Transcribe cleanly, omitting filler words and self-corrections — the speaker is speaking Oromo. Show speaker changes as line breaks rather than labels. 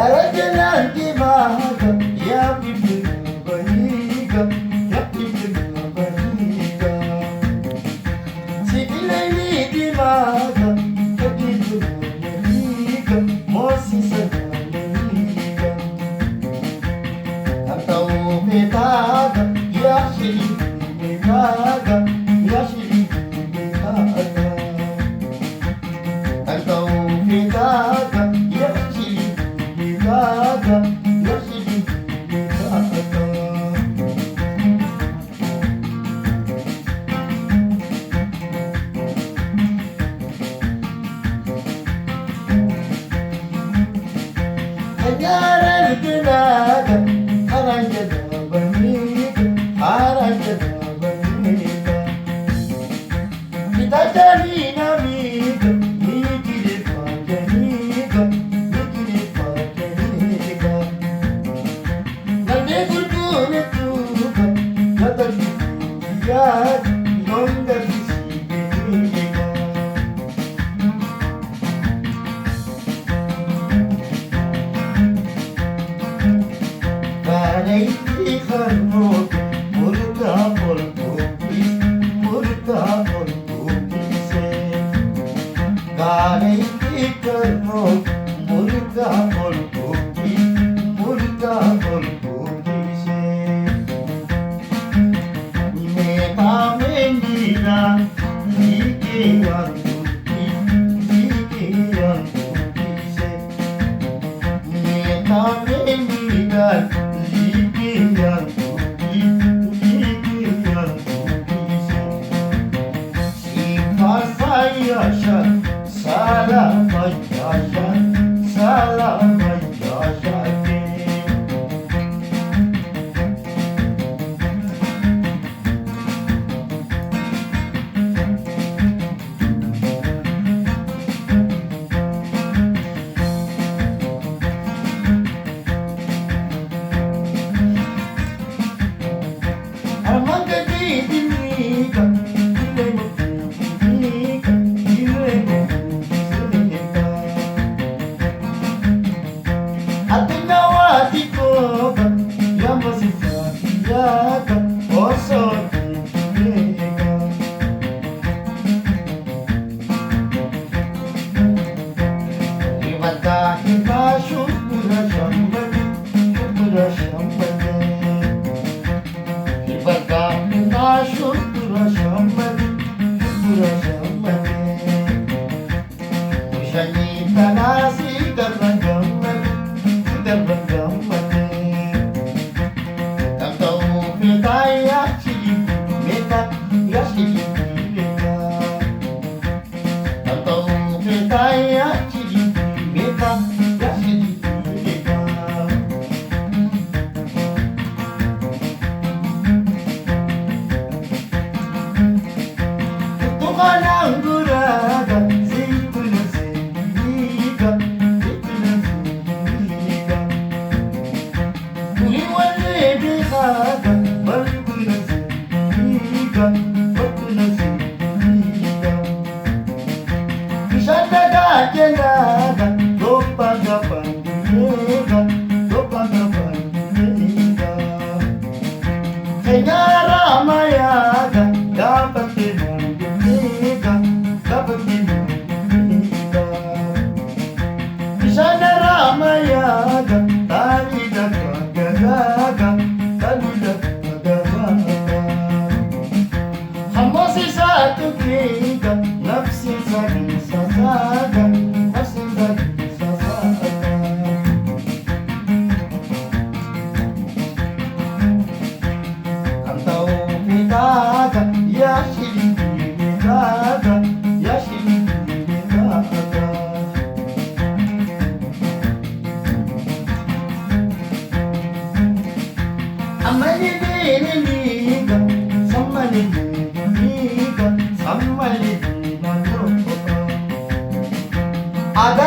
Arajananti maga ya bibi baniga ya bibi baniga Sikilani di maga ya bibi baniga Mosi sananiga Atau betaga ya shiri betaga ya shiri betaga Atau betaga ya shiri betaga ya shiri betaga Hajaran tenaga Arajana baniga Arajana baniga Kita cari namiga Mikir pajaniga Mikir pajaniga Nande gurgune tuga Kata diya Nonda disibeniga Kanai ikharmuk Murta polpukis Murta polpukis Kanai ikharmuk Murta polpukis Murta polpukis Meta mendira Nike yantukis Nike yantukis Meta mendira Nike yantukis Nike yantukis Sifasayashan Salamayashan Salamayashan Amagadi diniga Ilemo diniga Ilemo diniga Atinawa dikoga Yamasisa yaga Oso diniga Ibata hiba shukura shambani Shukura shambani Ibata hiba shukura shambani Shukura shambani Ushani tanasi darbangamani Darbangamani Tantau meta ya shiri meta ya shiri meta Tantau meta ya shiri meta ya shiri meta Tukanang guraga Zituna ziniga Zituna ziniga Uliwale behaga Balguna ziniga Balguna ziniga Ishadaga jenaga Gopaga pandunega Gopaga pandunega Kenyara mayaga Dapat dinunega Dapat dinunega Ishana ramayaga Talida kagagaga Talida kagagaga Hamosi satu kriga Nafsi sagi sasaga Nafsi sagi sasaga Kantau betaga Ya shiri betaga Ya shiri betaga Amali bene liga Samali liga Samali liga Ada